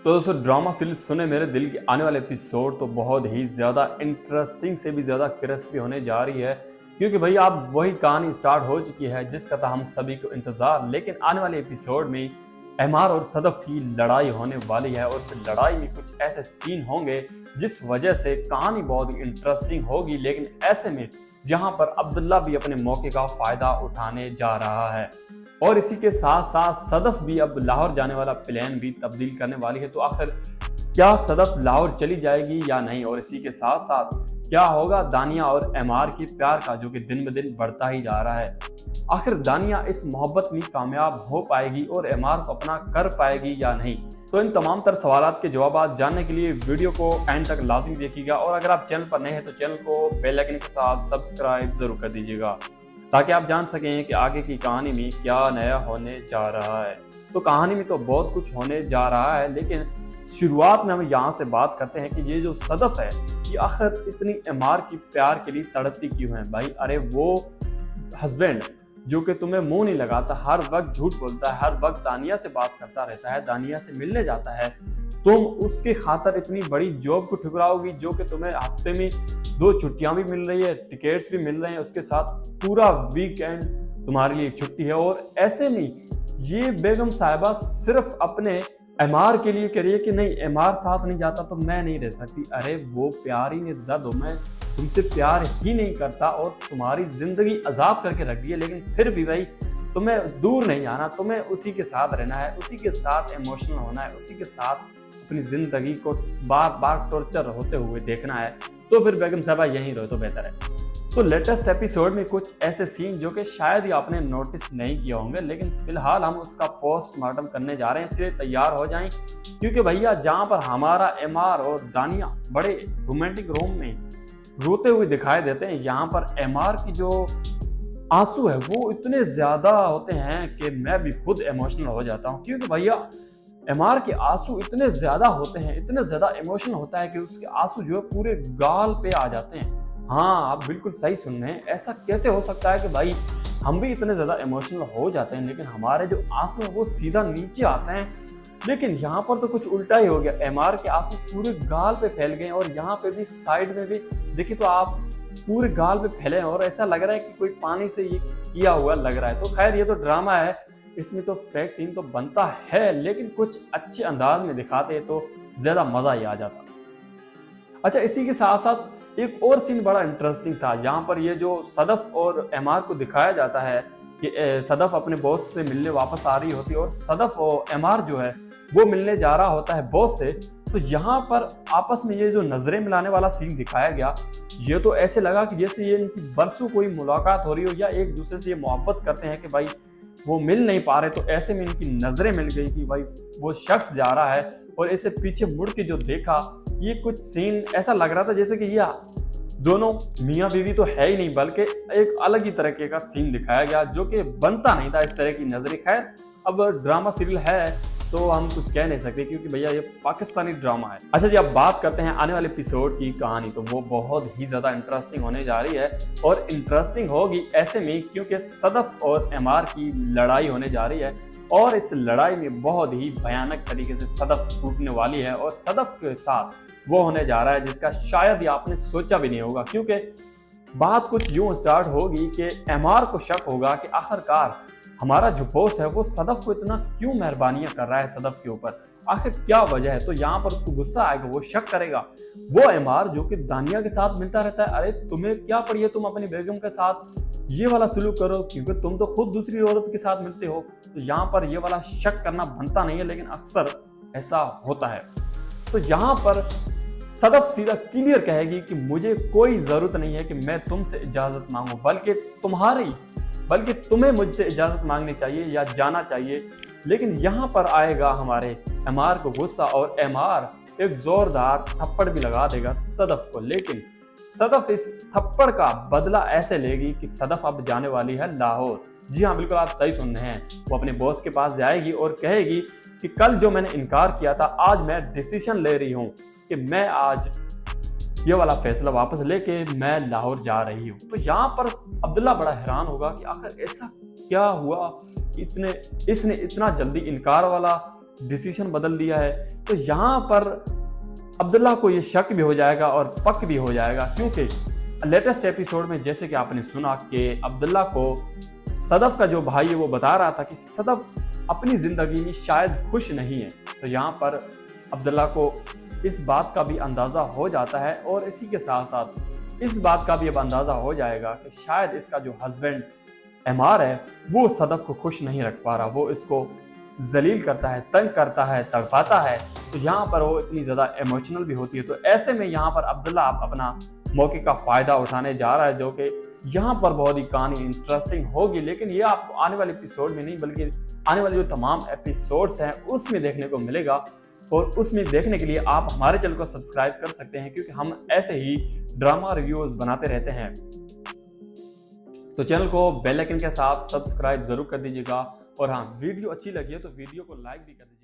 तो दोस्तों drama series सुने मेरे दिल के आने वाले एपिसोड तो बहुत ही ज़्यादा इंटरेस्टिंग से भी ज़्यादा क्रिस्पी होने जा रही है, क्योंकि भाई अब वही कहानी स्टार्ट हो चुकी है जिसका था हम सभी को इंतज़ार। लेकिन आने वाले एपिसोड में एमआर और सदफ की लड़ाई होने वाली है और इस लड़ाई में कुछ ऐसे सीन होंगे जिस वजह से कहानी बहुत इंटरेस्टिंग होगी। लेकिन ऐसे में यहाँ पर अब्दुल्ला भी अपने मौके का फ़ायदा उठाने जा रहा है और इसी के साथ साथ सदफ भी अब लाहौर जाने वाला प्लान भी तब्दील करने वाली है। तो आखिर क्या सदफ लाहौर चली जाएगी या नहीं, और इसी के साथ साथ क्या होगा दानिया और एमआर की प्यार का जो कि दिन ब दिन बढ़ता ही जा रहा है। आखिर दानिया इस मोहब्बत में कामयाब हो पाएगी और एमआर को अपना कर पाएगी या नहीं। तो इन तमाम तर सवालात के जवाब जानने के लिए वीडियो को एंड तक लाजमी देखिएगा और अगर आप चैनल पर नए हैं तो चैनल को बेल आइकन के साथ सब्सक्राइब जरूर कर दीजिएगा ताकि आप जान सकें कि आगे की कहानी में क्या नया होने जा रहा है। तो कहानी में तो बहुत कुछ होने जा रहा है, लेकिन शुरुआत में हम यहाँ से बात करते हैं कि ये जो सदफ है ये आखिर इतनी एमआर की प्यार के लिए तड़पती क्यों है। भाई अरे वो हस्बैंड जो कि तुम्हें मुंह नहीं लगाता, हर वक्त झूठ बोलता है, हर वक्त दानिया से बात करता रहता है, दानिया से मिलने जाता है, तुम उसके खातर इतनी बड़ी जॉब को ठुकराओगी जो कि तुम्हें हफ्ते में 2 छुट्टियां भी मिल रही है, टिकट्स भी मिल रहे हैं, उसके साथ पूरा वीकेंड तुम्हारे लिए छुट्टी है। और ऐसे में ये बेगम साहिबा सिर्फ अपने एमआर के लिए कह रही है कि नहीं एमआर साथ नहीं जाता तो मैं नहीं रह सकती। अरे वो प्यार ही नहीं देता, तो मैं तुमसे प्यार ही नहीं करता और तुम्हारी जिंदगी अजाब करके रख दी है, लेकिन फिर भी भाई तुम्हें दूर नहीं जाना, तुम्हें उसी के साथ रहना है, उसी के साथ इमोशनल होना है, उसी के साथ अपनी जिंदगी को बार बार टॉर्चर होते हुए देखना है। तो फिर बेगम साहबा यहीं रहो तो बेहतर है। तो लेटेस्ट एपिसोड में कुछ ऐसे सीन जो कि शायद ही आपने नोटिस नहीं किए होंगे, लेकिन फिलहाल हम उसका पोस्टमार्टम करने जा रहे हैं, इसके लिए तैयार हो जाएं क्योंकि भैया जहां पर हमारा एमआर और दानिया बड़े रोमांटिक रूम में रोते हुए दिखाई देते हैं, यहाँ पर एमआर की जो आंसू है वो इतने ज्यादा होते हैं कि मैं भी खुद इमोशनल हो जाता हूँ। क्योंकि भैया एमआर के आंसू इतने ज्यादा होते हैं, इतने ज्यादा इमोशनल होता है कि उसके आंसू जो है पूरे गाल पे आ जाते हैं। हाँ आप बिल्कुल सही सुन रहे हैं, ऐसा कैसे हो सकता है कि भाई हम भी इतने ज्यादा इमोशनल हो जाते हैं लेकिन हमारे जो आंसू है वो सीधा नीचे आते हैं। लेकिन यहाँ पर तो कुछ उल्टा ही हो गया, एमआर के आंसू पूरे गाल पे फैल गए और यहाँ पे भी साइड में भी देखिए तो आप पूरे गाल पे फैले हैं और ऐसा लग रहा है कि कोई पानी से ये किया हुआ लग रहा है। तो खैर ये तो ड्रामा है, इसमें तो फेक सीन तो बनता है, लेकिन कुछ अच्छे अंदाज में दिखाते तो ज्यादा मजा ही आ जाता। अच्छा इसी के साथ साथ एक और सीन बड़ा इंटरेस्टिंग था, जहाँ पर ये जो सदफ और एमआर को दिखाया जाता है कि सदफ अपने बॉस से मिलने वापस आ रही होती है और सदफ और एमआर जो है वो मिलने जा रहा होता है बॉस से। तो यहाँ पर आपस में ये जो नजरें मिलाने वाला सीन दिखाया गया, ये तो ऐसे लगा कि जैसे ये इनकी बरसों कोई मुलाकात हो रही हो या एक दूसरे से ये मोहब्बत करते हैं कि भाई वो मिल नहीं पा रहे। तो ऐसे में इनकी नजरें मिल गई कि भाई वो शख्स जा रहा है और ऐसे पीछे मुड़ के जो देखा, ये कुछ सीन ऐसा लग रहा था जैसे कि ये दोनों मियाँ बीवी तो है ही नहीं बल्कि एक अलग ही तरीके का सीन दिखाया गया जो कि बनता नहीं था इस तरह की नजरें। खैर अब ड्रामा सीरियल है तो हम कुछ कह नहीं सकते क्योंकि भैया ये पाकिस्तानी ड्रामा है। अच्छा जी अब बात करते हैं आने वाले एपिसोड की कहानी, तो वो बहुत ही ज़्यादा इंटरेस्टिंग होने जा रही है और इंटरेस्टिंग होगी ऐसे में क्योंकि सदफ और एमआर की लड़ाई होने जा रही है और इस लड़ाई में बहुत ही भयानक तरीके से सदफ टूटने वाली है और सदफ के साथ वो होने जा रहा है जिसका शायद ही आपने सोचा भी नहीं होगा। क्योंकि बात कुछ यूँ स्टार्ट होगी कि एमआर को शक होगा कि आखिरकार हमारा जो बॉस है वो सदफ को इतना क्यों मेहरबानियां कर रहा है सदफ के ऊपर, आखिर क्या वजह है। तो यहाँ पर उसको गुस्सा आएगा, वो शक करेगा। वो एमआर जो कि दानिया के साथ मिलता रहता है, अरे तुम्हें क्या पड़ी है, तुम अपनी बेगम के साथ ये वाला सलूक करो क्योंकि तुम तो खुद दूसरी औरत के साथ मिलते हो। तो यहाँ पर ये वाला शक करना बनता नहीं है, लेकिन अक्सर ऐसा होता है। तो यहाँ पर सदफ सीधा क्लियर कहेगी कि मुझे कोई ज़रूरत नहीं है कि मैं तुमसे इजाज़त मांगूं, बल्कि तुम्हें मुझसे इजाज़त मांगनी चाहिए या जाना चाहिए। लेकिन यहाँ पर आएगा हमारे एमआर को गुस्सा और एमआर एक ज़ोरदार थप्पड़ भी लगा देगा सदफ को। लेकिन सदफ इस थप्पड़ का बदला ऐसे लेगी कि सदफ अब जाने वाली है लाहौर। जी हाँ बिल्कुल आप सही सुन रहे हैं, वो अपने बॉस के पास जाएगी और कहेगी कि कल जो मैंने इनकार किया था आज मैं डिसीजन ले रही हूँ कि मैं आज ये वाला फैसला वापस लेके मैं लाहौर जा रही हूँ। तो यहाँ पर अब्दुल्ला बड़ा हैरान होगा कि आखिर ऐसा क्या हुआ, इसने इतना जल्दी इनकार वाला डिसीजन बदल दिया है। तो यहाँ पर अब्दुल्ला को ये शक भी हो जाएगा और पक भी हो जाएगा, क्योंकि लेटेस्ट एपिसोड में जैसे कि आपने सुना कि अब्दुल्ला को सदफ का जो भाई है वो बता रहा था कि सदफ अपनी ज़िंदगी में शायद खुश नहीं है। तो यहाँ पर अब्दुल्ला को इस बात का भी अंदाज़ा हो जाता है और इसी के साथ साथ इस बात का भी अब अंदाज़ा हो जाएगा कि शायद इसका जो हस्बैंड एमआर है वो सदफ को खुश नहीं रख पा रहा, वो इसको जलील करता है, तंग करता है, तड़पाता है। तो यहाँ पर वो इतनी ज़्यादा इमोशनल भी होती है। तो ऐसे में यहाँ पर अब्दुल्ला अपना मौके का फ़ायदा उठाने जा रहा है, जो कि यहाँ पर बहुत ही कहानी इंटरेस्टिंग होगी। लेकिन ये आपको आने वाले एपिसोड में नहीं बल्कि आने वाले जो तमाम एपिसोड्स हैं उसमें देखने को मिलेगा। और उसमें देखने के लिए आप हमारे चैनल को सब्सक्राइब कर सकते हैं, क्योंकि हम ऐसे ही ड्रामा रिव्यूज़ बनाते रहते हैं। तो चैनल को बेल आइकन के साथ सब्सक्राइब जरूर कर दीजिएगा। और हाँ, वीडियो अच्छी लगी है तो वीडियो को लाइक भी कर दीजिएगा।